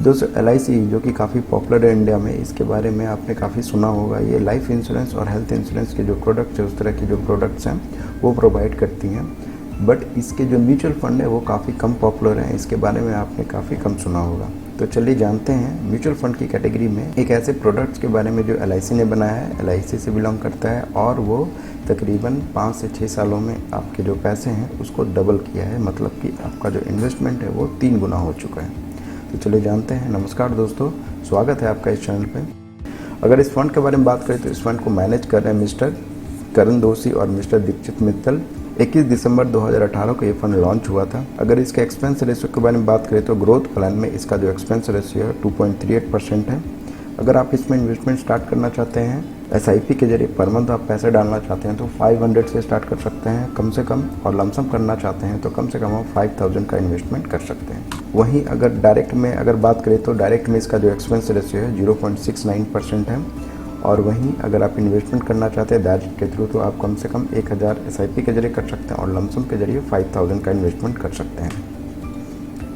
दोस्तों LIC जो कि काफ़ी पॉपुलर है इंडिया में, इसके बारे में आपने काफ़ी सुना होगा। ये लाइफ इंश्योरेंस और हेल्थ इंश्योरेंस के जो प्रोडक्ट्स है, उस तरह के जो प्रोडक्ट्स हैं वो प्रोवाइड करती हैं। बट इसके जो म्यूचुअल फंड है वो काफ़ी कम पॉपुलर हैं, इसके बारे में आपने काफ़ी कम सुना होगा। तो चलिए जानते हैं म्यूचुअल फंड की कैटेगरी में एक ऐसे प्रोडक्ट्स के बारे में जो LIC ने बनाया है, LIC से बिलोंग करता है और वो तकरीबन 5 से 6 सालों में आपके जो पैसे हैं उसको डबल किया है। मतलब कि आपका जो इन्वेस्टमेंट है वो 3 गुना हो चुका है। तो चलिए जानते हैं। नमस्कार दोस्तों, स्वागत है आपका इस चैनल पे। अगर इस फंड के बारे में बात करें तो इस फंड को मैनेज कर रहे हैं मिस्टर करण दोषी और मिस्टर दीक्षित मित्तल। 21 दिसंबर 2018 को ये फंड लॉन्च हुआ था। अगर इसके एक्सपेंस रेशियो के बारे में बात करें तो ग्रोथ प्लान में इसका जो एक्सपेंस रेशियो है 2.38% है। अगर आप इसमें इन्वेस्टमेंट स्टार्ट करना चाहते हैं SIP के जरिए, पर मंथ आप पैसे डालना चाहते हैं तो 500 से स्टार्ट कर सकते हैं कम से कम, और लमसम करना चाहते हैं तो कम से कम आप 5000 का इन्वेस्टमेंट कर सकते हैं। वहीं अगर डायरेक्ट में अगर बात करें तो डायरेक्ट में इसका जो एक्सपेंस रेशियो है 0.69% है। और वहीं अगर आप इन्वेस्टमेंट करना चाहते हैं डायरेक्ट के थ्रू तो आप कम से कम 1000 SIP के जरिए कर सकते हैं और लमसम के जरिए 5000 का इन्वेस्टमेंट कर सकते हैं।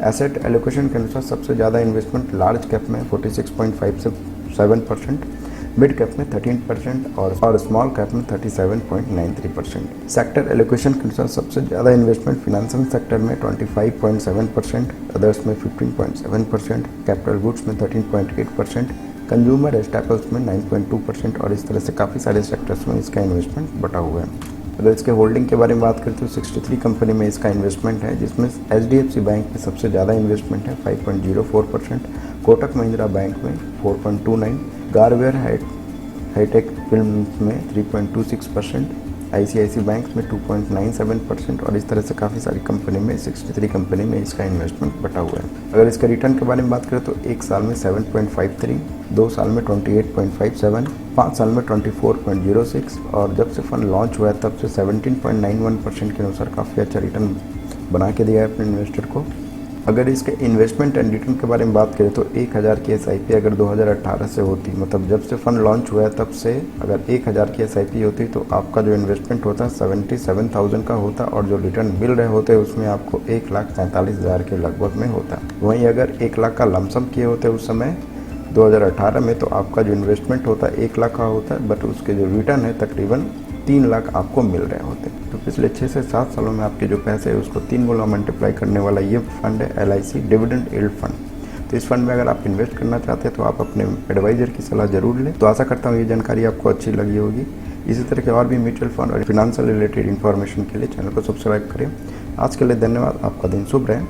एसेट एलोकेशन के अनुसार सबसे ज़्यादा इन्वेस्टमेंट लार्ज कैप में 46.5 से 7%, मिड कैप में 13% और स्मॉल कैप में 37.93%। सेक्टर एलोकेशन के अनुसार सबसे ज़्यादा इन्वेस्टमेंट फिनेंशियल सेक्टर में 25.7%, अदर्स में 15.7%, कैपिटल गुड्स में 13.8%, कंज्यूमर स्टैपल्स में 9.2% और इस तरह से काफ़ी सारे सेक्टर्स में इसका इन्वेस्टमेंट बटा हुआ है। अगर इसके होल्डिंग के बारे में बात करें तो 63 कंपनी में इसका इन्वेस्टमेंट है, जिसमें HDFC बैंक में सबसे ज़्यादा इन्वेस्टमेंट है 5.04%, कोटक महिंद्रा बैंक में 4.29%, गारवेयर हाईटेक फिल्म में 3.26%, ICICI बैंक में 2.97% और इस तरह से काफ़ी सारी कंपनी में 63 कंपनी में इसका इन्वेस्टमेंट बटा हुआ है। अगर इसका रिटर्न के बारे में बात करें तो 1 साल में 7.53, 2 साल में 28.57, 5 साल में 24.06 और जब से फंड लॉन्च हुआ है तब से 17.91% के अनुसार काफ़ी अच्छा रिटर्न बना के दिया है अपने इन्वेस्टर को। अगर इसके इन्वेस्टमेंट एंड रिटर्न के बारे में बात करें तो 1000 की SIP अगर 2018 से होती, मतलब जब से फंड लॉन्च हुआ है तब से अगर 1000 की SIP होती तो आपका जो इन्वेस्टमेंट होता 77,000 का होता और जो रिटर्न मिल रहे होते उसमें आपको 1,47,000 के लगभग में होता। वहीं अगर 1 लाख का लमसम किए होते उस समय 2018 में तो आपका जो इन्वेस्टमेंट होता 1 लाख का होता है, बट उसके जो रिटर्न है तकरीबन 3 लाख आपको मिल रहे होते। तो पिछले 6 से 7 सालों में आपके जो पैसे है उसको 3 गुना मल्टीप्लाई करने वाला ये फंड है LIC डिविडेंड यील्ड फंड। तो इस फंड में अगर आप इन्वेस्ट करना चाहते हैं तो आप अपने एडवाइजर की सलाह जरूर लें। तो आशा करता हूँ ये जानकारी आपको अच्छी लगी होगी। इसी तरह के और भी म्यूचुअल फंड और फिनेंशियल रिलेटेड इन्फॉर्मेशन के लिए चैनल को सब्सक्राइब करें। आज के लिए धन्यवाद। आपका दिन शुभ रहे।